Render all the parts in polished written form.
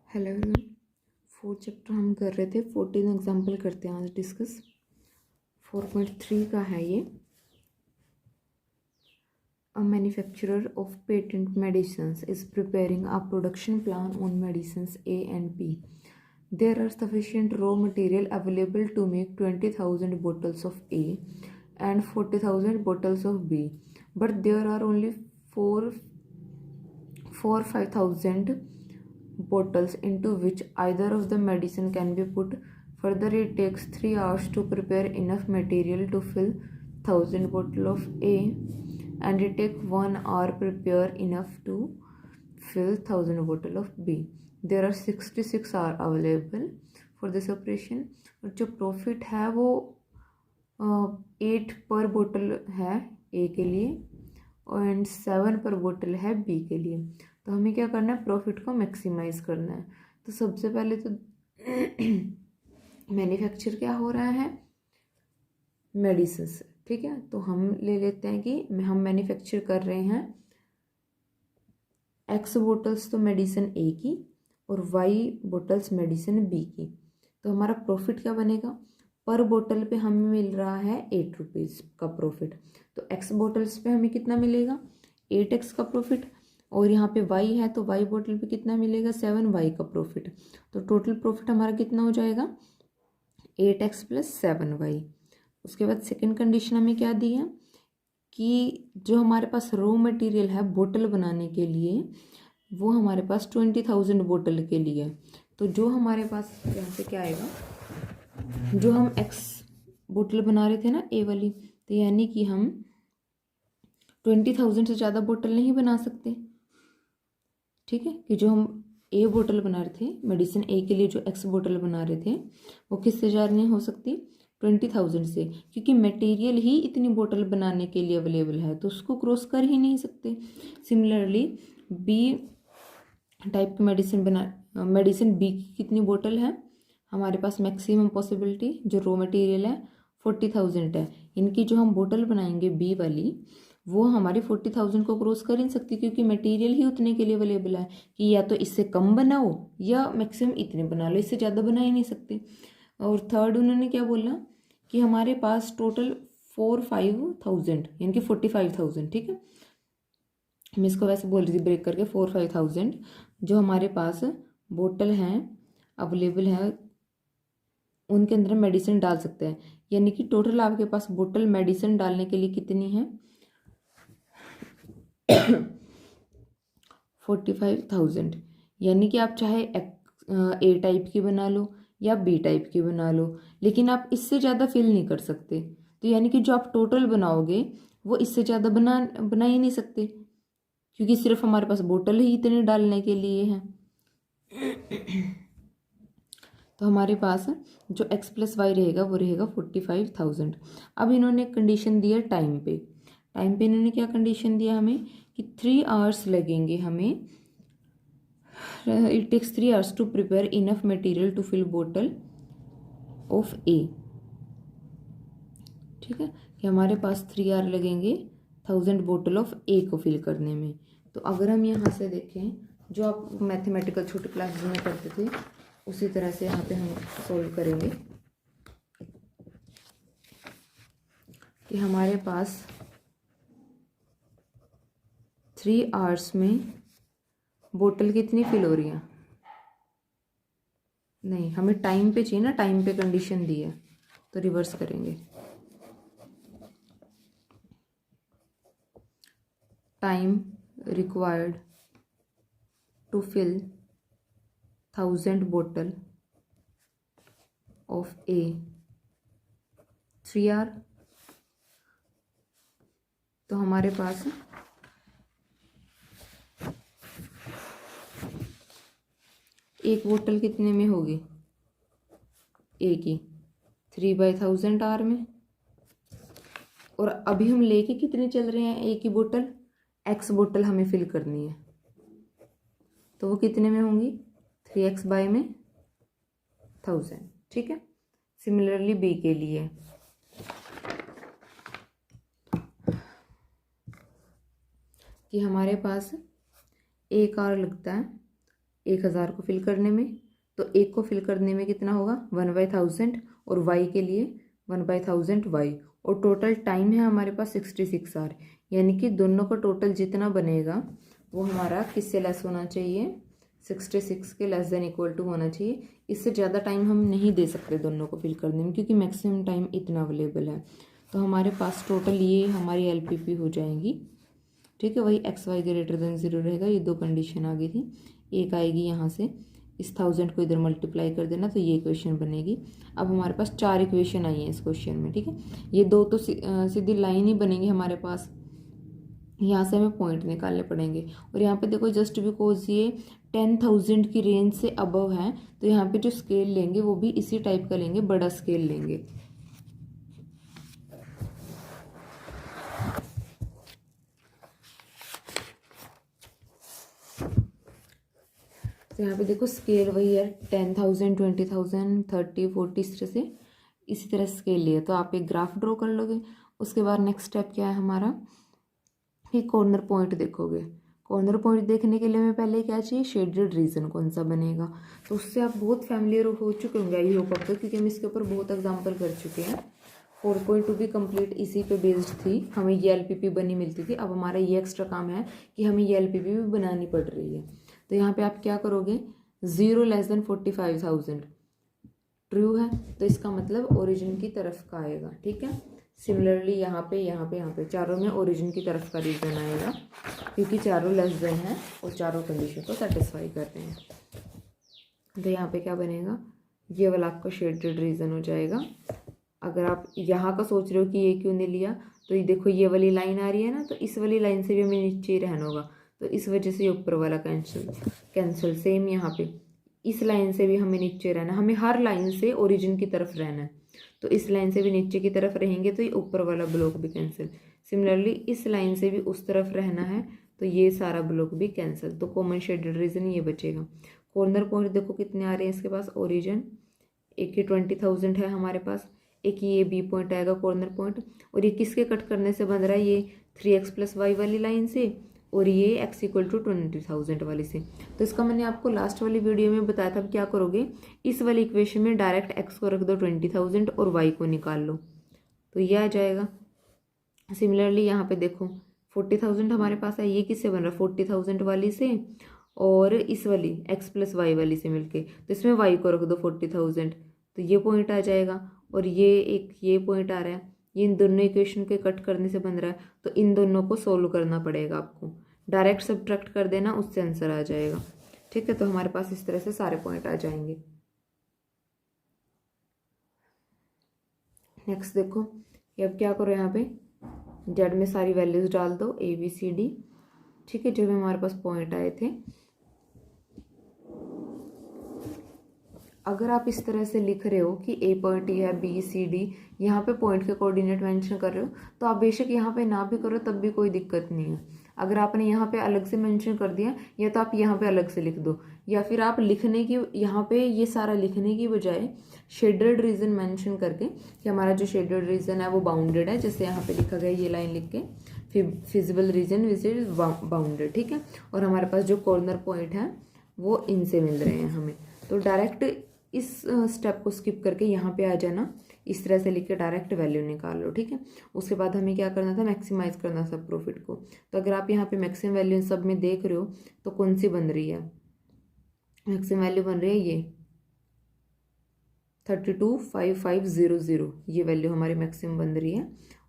Hello everyone. Fourth chapter हम कर रहे थे। 14 एग्जाम्पल करते हैं आज डिस्कस। 4.3 का है ये। A manufacturer of patent medicines is preparing a production plan on medicines A and B. There are sufficient raw material available to make 20,000 bottles of A and 40,000 bottles of B, but there are only 5,000 bottles into which either of the medicine can be put. Further, it takes 3 hours to prepare enough material to fill 1,000 bottle of A, and it takes 1 hour prepare enough to fill 1,000 bottle of B. There are 66 hours available for this operation. और जो profit है वो 8 पर बोतल है A के लिए and 7 पर बोतल है B के लिए। तो हमें क्या करना है, प्रॉफिट को मैक्सिमाइज करना है। तो सबसे पहले तो मैन्युफैक्चर क्या हो रहा है, मेडिसिन से, ठीक है। तो हम ले लेते हैं कि हम मैन्युफैक्चर कर रहे हैं X बोटल्स तो मेडिसिन A की और Y बोटल्स मेडिसिन B की। तो हमारा प्रॉफिट क्या बनेगा, पर बोतल पे हमें मिल रहा है 8 रुपीज़ का प्रॉफिट। तो X बोटल्स पे हमें कितना मिलेगा, 8X का प्रॉफिट, और यहाँ पे Y है तो Y बोतल पे कितना मिलेगा, 7Y का प्रॉफिट। तो टोटल प्रॉफिट हमारा कितना हो जाएगा, 8X प्लस 7Y। उसके बाद सेकंड कंडीशन हमें क्या दी है कि जो हमारे पास रॉ मटेरियल है बोतल बनाने के लिए वो हमारे पास 20,000 बोतल के लिए। तो जो हमारे पास यहाँ से क्या आएगा, जो हम X बोतल बना रहे थे ना A वाली, तो यानी कि हम 20,000 से ज़्यादा बोतल नहीं बना सकते, ठीक है। कि जो हम A बोतल बना रहे थे मेडिसिन A के लिए, जो X बोतल बना रहे थे वो किससे ज़्यादा नहीं हो सकती, 20,000 से, क्योंकि मटेरियल ही इतनी बोतल बनाने के लिए अवेलेबल है तो उसको क्रॉस कर ही नहीं सकते। सिमिलरली B टाइप की मेडिसिन B की कितनी बोतल है हमारे पास, मैक्सिमम पॉसिबिलिटी जो रॉ मटेरियल है 40,000 है। इनकी जो हम बोतल बनाएंगे B वाली वो हमारी 40,000 को क्रॉस कर ही नहीं सकती, क्योंकि मटेरियल ही उतने के लिए अवेलेबल है कि या तो इससे कम बनाओ या मैक्सिमम इतने बना लो, इससे ज़्यादा बना ही नहीं सकते। और थर्ड उन्होंने क्या बोला कि हमारे पास टोटल 4-5,000 यानी कि 45,000, ठीक है। मैं इसको वैसे बोल रही थी ब्रेक करके, 4-5,000 जो हमारे पास बोतल हैं अवेलेबल है उनके अंदर मेडिसिन डाल सकते हैं। यानी कि टोटल आपके पास बोतल मेडिसिन डालने के लिए कितनी है 45,000। यानी कि आप चाहे A टाइप की बना लो या B टाइप की बना लो, लेकिन आप इससे ज़्यादा फिल नहीं कर सकते। तो यानी कि जो आप टोटल बनाओगे वो इससे ज़्यादा बना ही नहीं सकते, क्योंकि सिर्फ हमारे पास बोतल ही इतने डालने के लिए है। तो हमारे पास जो X प्लस वाई रहेगा वो रहेगा 45,000। अब इन्होंने कंडीशन दिया टाइम पे। टाइम पे इन्होंने क्या कंडीशन दिया हमें कि 3 आवर्स लगेंगे हमें, it takes 3 hours to prepare enough material to fill बोतल ऑफ A, ठीक है। कि हमारे पास 3 आवर लगेंगे 1,000 बोतल ऑफ A को फिल करने में। तो अगर हम यहाँ से देखें जो आप मैथमेटिकल छोटे क्लासेस में करते थे उसी तरह से यहाँ पे हम सोल्व करेंगे कि हमारे पास 3 आवर्स में बोतल कितनी फिल हो रही है, नहीं हमें टाइम पे चाहिए ना, टाइम पे कंडीशन दी है तो रिवर्स करेंगे। टाइम रिक्वायर्ड टू फिल 1,000 बोतल ऑफ A 3 आवर। तो हमारे पास एक बोतल कितने में होगी A की, 3/1000 आवर में। और अभी हम लेके कितने चल रहे हैं A की बोतल, X बोतल हमें फिल करनी है तो वो कितने में होंगी, 3X बाय में 1,000, ठीक है। सिमिलरली B के लिए कि हमारे पास 1 आवर लगता है 1000 को फिल करने में, तो 1 को फिल करने में कितना होगा 1/1000, और y के लिए 1/1000 y, और टोटल टाइम है हमारे पास 66 आवर, यानी कि दोनों का टोटल जितना बनेगा वो हमारा किससे लेस होना चाहिए, 66 के लेस देन इक्वल टू होना चाहिए। इससे ज़्यादा टाइम हम नहीं दे सकते दोनों को फिल करने में, क्योंकि मैक्सिमम टाइम इतना अवेलेबल है। तो हमारे पास टोटल ये हमारी LPP हो जाएंगी, ठीक है। वही XY ग्रेटर देन 0 रहेगा। ये दो कंडीशन आ गई थी, एक आएगी यहाँ से, इस 1000 को इधर मल्टीप्लाई कर देना तो ये इक्वेशन बनेगी। अब हमारे पास 4 इक्वेशन आई हैं इस क्वेश्चन में, ठीक है। ये दो तो सीधी लाइन ही बनेगी हमारे पास, यहाँ से हमें पॉइंट निकालने पड़ेंगे। और यहाँ पे देखो जस्ट बिकॉज ये 10,000 की रेंज से अबव है, तो यहाँ पे जो स्केल लेंगे वो भी इसी टाइप का लेंगे, बड़ा स्केल लेंगे। तो यहाँ पे देखो स्केल वही है 10,000, 20,000, 30, 40, इसी तरह स्केल लिए। तो आप एक ग्राफ ड्रॉ कर लोगे। उसके बाद नेक्स्ट स्टेप क्या है हमारा, कि कॉर्नर पॉइंट देखोगे। कॉर्नर पॉइंट देखने के लिए हमें पहले क्या चाहिए, शेडेड रीजन कौन सा बनेगा। तो उससे आप बहुत फैमिलियर हो चुके होंगे आई होप आपको, क्योंकि हम इसके ऊपर बहुत एग्जाम्पल कर चुके हैं। 4.2 भी कंप्लीट इसी पे बेस्ड थी, हमें ये LPP बनी मिलती थी। अब हमारा ये एक्स्ट्रा काम है कि हमें ये LPP भी बनानी पड़ रही है। तो यहाँ पे आप क्या करोगे, 0 लेस देन 45,000 ट्रू है, तो इसका मतलब ओरिजिन की तरफ का आएगा, ठीक है। सिमिलरली यहाँ पे चारों में ओरिजिन की तरफ का रीजन आएगा, क्योंकि चारों लेस देन है और चारों कंडीशन को सेटिस्फाई कर रहे हैं। तो यहाँ पे क्या बनेगा, ये वाला आपका शेडेड रीजन हो जाएगा। अगर आप यहाँ का सोच रहे हो कि ये क्यों नहीं लिया, तो ये देखो ये वाली लाइन आ रही है ना, तो इस वाली लाइन से भी हमें नीचे ही रहना होगा, तो इस वजह से ये ऊपर वाला कैंसिल। सेम यहाँ पे इस लाइन से भी हमें नीचे रहना, हमें हर लाइन से ओरिजिन की तरफ रहना है। तो इस लाइन से भी नीचे की तरफ रहेंगे तो ये ऊपर वाला ब्लॉक भी कैंसिल। सिमिलरली इस लाइन से भी उस तरफ रहना है, तो ये सारा ब्लॉक भी कैंसिल। तो कॉमन शेडेड रीजन ये बचेगा। कॉर्नर पॉइंट देखो कितने आ रहे हैं इसके पास, ओरिजिन एक ही 20,000 है हमारे पास, एक ये B पॉइंट आएगा कॉर्नर पॉइंट, और ये किसके कट करने से बन रहा है, ये 3x + y वाली लाइन से, और ये x = 20,000 वाली से। तो इसका मैंने आपको लास्ट वाली वीडियो में बताया था, क्या करोगे, इस वाली इक्वेशन में डायरेक्ट x को रख दो 20,000 और y को निकाल लो, तो ये आ जाएगा। सिमिलरली यहाँ पे देखो 40,000 हमारे पास है, ये किससे बन रहा है, 40,000 वाली से और इस वाली x + y वाली से मिलके, तो इसमें y को रख दो 40,000, तो ये पॉइंट आ जाएगा। और ये पॉइंट आ रहा है, ये इन दोनों इक्वेशन के कट करने से बन रहा है, तो इन दोनों को सोल्व करना पड़ेगा आपको, डायरेक्ट सब्ट्रैक्ट कर देना, उससे आंसर आ जाएगा, ठीक है। तो हमारे पास इस तरह से सारे पॉइंट आ जाएंगे। नेक्स्ट देखो, ये अब क्या करो, यहाँ पे जेड में सारी वैल्यूज डाल दो ABCD, ठीक है, जो भी हमारे पास पॉइंट आए थे। अगर आप इस तरह से लिख रहे हो कि A पॉइंट ये है, BCD, यहाँ पे पॉइंट के कोऑर्डिनेट मेंशन कर रहे हो, तो आप बेशक यहाँ पे ना भी करो तब भी कोई दिक्कत नहीं है। अगर आपने यहाँ पे अलग से मेंशन कर दिया, या तो आप यहाँ पे अलग से लिख दो, या फिर आप लिखने की यहाँ पे ये सारा लिखने की बजाय शेडेड रीजन मेंशन करके कि हमारा जो शेडेड रीजन है वो बाउंडेड है, जैसे यहाँ पे लिखा गया ये लाइन लिख के, feasible region which is bounded, ठीक है। और हमारे पास जो कॉर्नर पॉइंट है वो इनसे मिल रहे हैं हमें, तो डायरेक्ट इस स्टेप को स्किप करके यहाँ पे आ जाना, इस तरह से लिख के डायरेक्ट वैल्यू निकाल लो, ठीक है। उसके बाद हमें क्या करना था, मैक्सिमाइज करना था प्रॉफिट को। तो अगर आप यहाँ पे मैक्सिमम वैल्यू इन सब में देख रहे हो, तो कौन सी बन रही है, मैक्सिमम वैल्यू बन रही है ये 325500, ये वैल्यू हमारी मैक्सिमम बन रही है।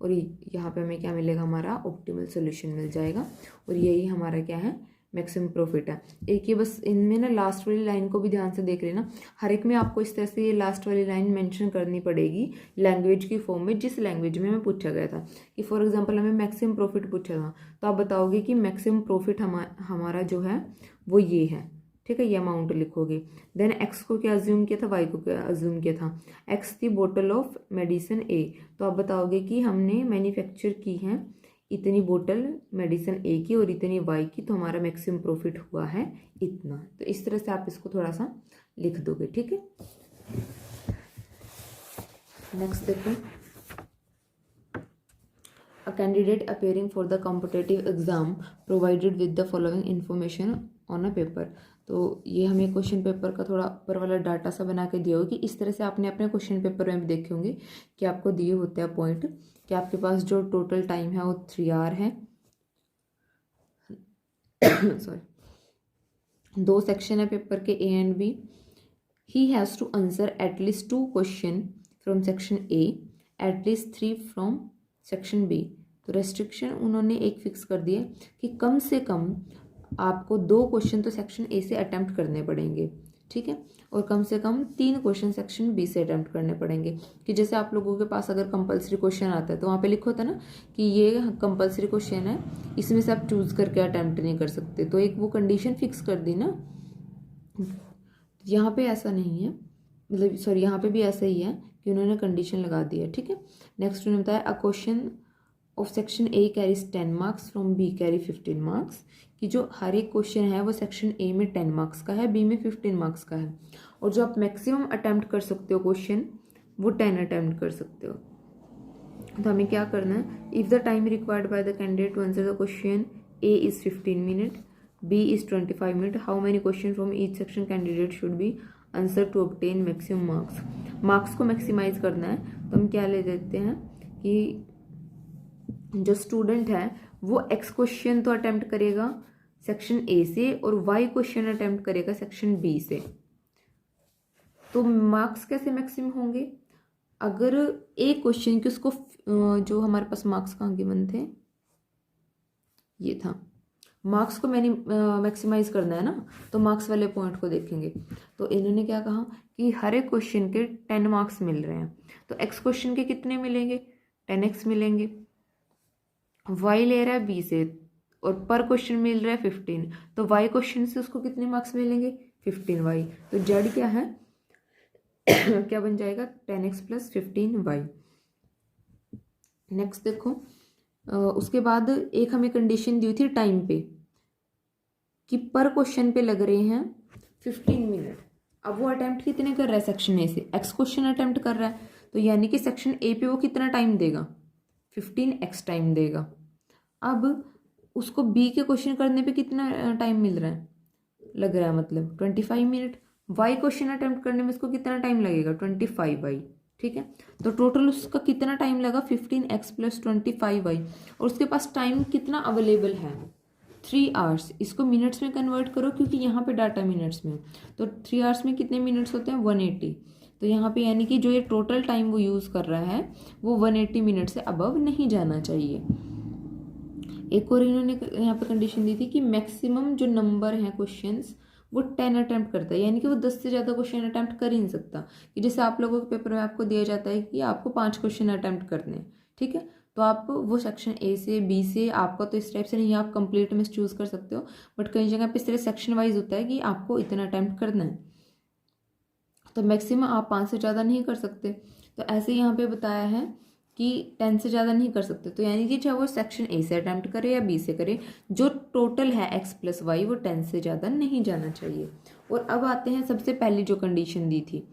और यहाँ पे हमें क्या मिलेगा, हमारा ऑप्टिमल सोल्यूशन मिल जाएगा, और यही हमारा क्या है, मैक्सिमम प्रॉफिट है। एक ये बस इनमें ना लास्ट वाली लाइन को भी ध्यान से देख लेना, हर एक में आपको इस तरह से ये लास्ट वाली लाइन मेंशन करनी पड़ेगी लैंग्वेज की फॉर्म में, जिस लैंग्वेज में हमें पूछा गया था। कि फॉर एग्जांपल हमें मैक्सिमम प्रॉफिट पूछा था, तो आप बताओगे कि मैक्सिमम प्रॉफिट हमारा जो है वो ये है, ठीक है, ये अमाउंट लिखोगे। देन एक्स को क्या अज्यूम किया था, वाई को क्या अज्यूम किया था, एक्स थी बोतल ऑफ मेडिसिन ए, तो आप बताओगे कि हमने मैन्युफैक्चर की है इतनी बोतल मेडिसिन ए की और इतनी वाई की, तो हमारा मैक्सिमम प्रॉफिट हुआ है इतना। तो इस तरह से आप इसको थोड़ा सा लिख दोगे, ठीक है। नेक्स्ट देखो, a candidate appearing for the competitive exam provided with the following information on a paper. तो ये हमें क्वेश्चन पेपर का थोड़ा ऊपर वाला डाटा सा बना के दिया होगा कि इस तरह से आपने अपने क्वेश्चन पेपर में भी देखे होंगे कि आपको दिए होते हैं पॉइंट कि आपके पास जो टोटल टाइम है वो 3 आवर है। सॉरी, 2 सेक्शन है पेपर के A and B. He has to answer at least 2 question from section A, at least 3 from section B. तो रेस्ट्रिक्शन उन्होंने एक फिक्स कर दिया कि कम से कम आपको 2 क्वेश्चन तो सेक्शन ए से अटेम्प्ट करने पड़ेंगे, ठीक है, और कम से कम 3 क्वेश्चन सेक्शन बी से अटेम्प्ट करने पड़ेंगे। कि जैसे आप लोगों के पास अगर कंपलसरी क्वेश्चन आता है तो वहाँ पे लिखो होता है ना कि ये कंपलसरी क्वेश्चन है, इसमें से आप चूज करके अटेम्प्ट नहीं कर सकते, तो एक वो कंडीशन फिक्स कर दी ना। यहाँ पे ऐसा नहीं है, मतलब सॉरी यहाँ पे भी ऐसा ही है कि उन्होंने कंडीशन लगा दी है, ठीक है। नेक्स्ट उन्होंने बताया a question of section A carries 10 marks from be carry 15 marks, कि जो हर एक क्वेश्चन है वो सेक्शन ए में 10 मार्क्स का है, बी में 15 मार्क्स का है, और जो आप मैक्सिमम अटेम्प्ट कर सकते हो क्वेश्चन वो 10 अटेम्प्ट कर सकते हो। तो हमें क्या करना है, if the time required by the candidate to answer the question A is 15 minute, B is 25 minute, how many question from each section candidate should be answer to obtain maximum marks. Marks को maximize करना है तो हम क्या ले देते हैं कि जो स्टूडेंट है वो एक्स क्वेश्चन तो अटेम्प्ट करेगा सेक्शन ए से और वाई क्वेश्चन अटेम्प्ट करेगा सेक्शन बी से। तो मार्क्स कैसे मैक्सिमम होंगे, अगर एक क्वेश्चन की उसको जो हमारे पास मार्क्स कहाँ गिवन थे, ये था, मार्क्स को मैंने मैक्सिमाइज करना है ना, तो मार्क्स वाले पॉइंट को देखेंगे। तो इन्होंने क्या कहा कि हर एक क्वेश्चन के 10 मार्क्स मिल रहे हैं, तो एक्स क्वेश्चन के कितने मिलेंगे, 10x मिलेंगे। वाई ले रहा है बी से और पर क्वेश्चन मिल रहा है 15, तो वाई क्वेश्चन से उसको कितने मार्क्स मिलेंगे, 15y। तो जेड क्या है क्या बन जाएगा, 10x प्लस 15y। नेक्स्ट देखो, उसके बाद एक हमें कंडीशन दी थी टाइम पे कि पर क्वेश्चन पे लग रहे हैं 15 मिनट। अब वो अटेम्प्ट कितने कर रहा है सेक्शन ए से, एक्स क्वेश्चन अटेम्प्ट कर रहा है, तो यानी कि सेक्शन ए पे वो कितना टाइम देगा, 15x टाइम देगा। अब उसको बी के क्वेश्चन करने पे कितना टाइम मिल रहा है, लग रहा है मतलब 25 मिनट। वाई क्वेश्चन अटेम्प्ट करने में उसको कितना टाइम लगेगा, 25y, ठीक है। तो टोटल उसका कितना टाइम लगा, 15x प्लस 25y, और उसके पास टाइम कितना अवेलेबल है, 3 आवर्स। इसको मिनट्स में कन्वर्ट करो क्योंकि यहाँ पे डाटा मिनट्स में, तो 3 आवर्स में कितने मिनट्स होते हैं, 180। तो यहाँ पे यानी कि जो ये टोटल टाइम वो यूज़ कर रहा है वो 180 मिनट से अबव नहीं जाना चाहिए। एक और इन्होंने यहाँ पे कंडीशन दी थी कि मैक्सिमम जो नंबर है क्वेश्चंस वो 10 अटेम्प्ट करता है, यानी कि वो 10 से ज़्यादा क्वेश्चन अटेम्प्ट कर ही नहीं सकता। कि जैसे आप लोगों के पेपर में आपको दिया जाता है कि आपको 5 क्वेश्चन अटेम्प्ट करने हैं, ठीक है, तो आप वो सेक्शन ए से बी से, आपका तो इस टाइप से नहीं, आप कंप्लीट में चूज़ कर सकते हो, बट कई जगह पे इस तरह सेक्शन वाइज होता है कि आपको इतना अटेम्प्ट करना है, तो मैक्सिमम आप 5 से ज़्यादा नहीं कर सकते। तो ऐसे यहाँ पे बताया है कि 10 से ज़्यादा नहीं कर सकते, तो यानी कि चाहे वो सेक्शन ए से अटैम्प्ट करे या बी से करे, जो टोटल है x प्लस वाई वो 10 से ज़्यादा नहीं जाना चाहिए। और अब आते हैं सबसे पहली जो कंडीशन दी थी,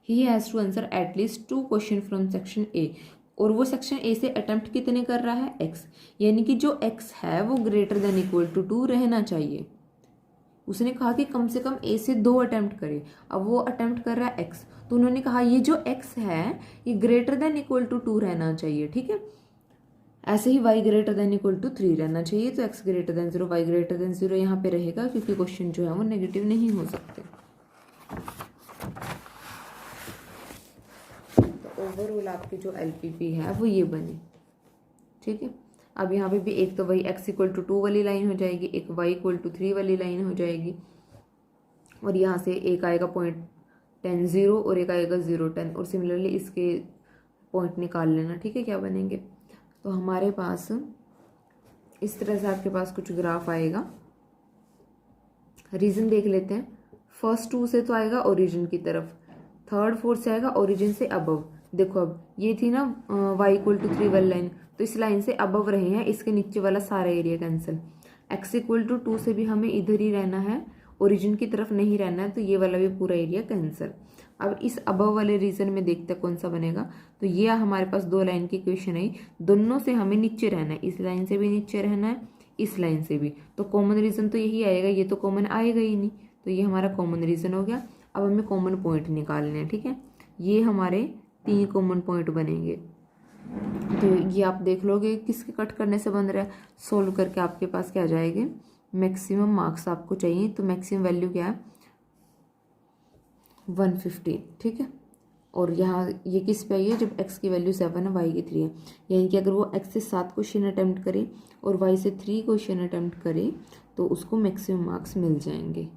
he has to answer at least 2 question from section A, और वो सेक्शन ए से अटैम्प्ट कितने कर रहा है, x, यानी कि जो x है वो ग्रेटर देन इक्वल टू 2 रहना चाहिए। उसने कहा कि कम से कम ए से 2 अटैम्प्ट करे, अब वो अटैम्प्ट कर रहा है एक्स, तो उन्होंने कहा ये जो एक्स है ये ग्रेटर देन इक्वल टू 2 रहना चाहिए, ठीक है। ऐसे ही y greater than equal to 3 रहना चाहिए, तो x greater than 0, y greater than 0 यहाँ पे रहेगा क्योंकि क्वेश्चन जो है वो नेगेटिव नहीं हो सकते। तो ओवरऑल आपकी जो LPP है वो ये बनी, ठीक है। अब यहाँ पे भी एक तो वही x इक्वल टू 2 वाली लाइन हो जाएगी, एक y इक्वल टू 3 वाली लाइन हो जाएगी, और यहाँ से एक आएगा पॉइंट 10 0 और एक आएगा 0 10, और सिमिलरली इसके पॉइंट निकाल लेना, ठीक है, क्या बनेंगे। तो हमारे पास इस तरह से आपके पास कुछ ग्राफ आएगा। रीजन देख लेते हैं, फर्स्ट 2 से तो आएगा ओरिजिन की तरफ, थर्ड 4 से आएगा ओरिजिन से अबव। देखो अब ये थी ना y इक्वल टू 3 वाली लाइन, तो इस लाइन से अबव रहे हैं, इसके नीचे वाला सारा area cancel. x equal to 2 से भी हमें इधर ही रहना है, ओरिजिन की तरफ नहीं रहना है, तो ये वाला भी पूरा एरिया कैंसिल। अब इस अबव वाले रीजन में देखते हैं कौन सा बनेगा। तो ये हमारे पास 2 लाइन की इक्वेशन है, दोनों से हमें नीचे रहना है, इस लाइन से भी नीचे रहना है, इस लाइन से भी, तो कॉमन रीजन तो यही आएगा, ये तो कॉमन आएगा ही नहीं, तो ये हमारा कॉमन रीज़न हो गया। अब हमें कॉमन पॉइंट निकालने हैं, ठीक है। ये हमारे 3 कॉमन पॉइंट बनेंगे। तो ये आप देख लोगे किसके कट करने से बन रहा है, सोल्व करके आपके पास क्या आ जाएंगे, मैक्सिमम मार्क्स आपको चाहिए। तो मैक्सिमम वैल्यू क्या है, 150, ठीक है। और यहाँ ये किस पे आई है, जब x की वैल्यू 7 है, y की 3 है। यानी कि अगर वो x से 7 क्वेश्चन अटैम्प्ट करे और y से 3 क्वेश्चन अटैम्प्ट करे तो उसको मैक्सिमम मार्क्स मिल जाएंगे।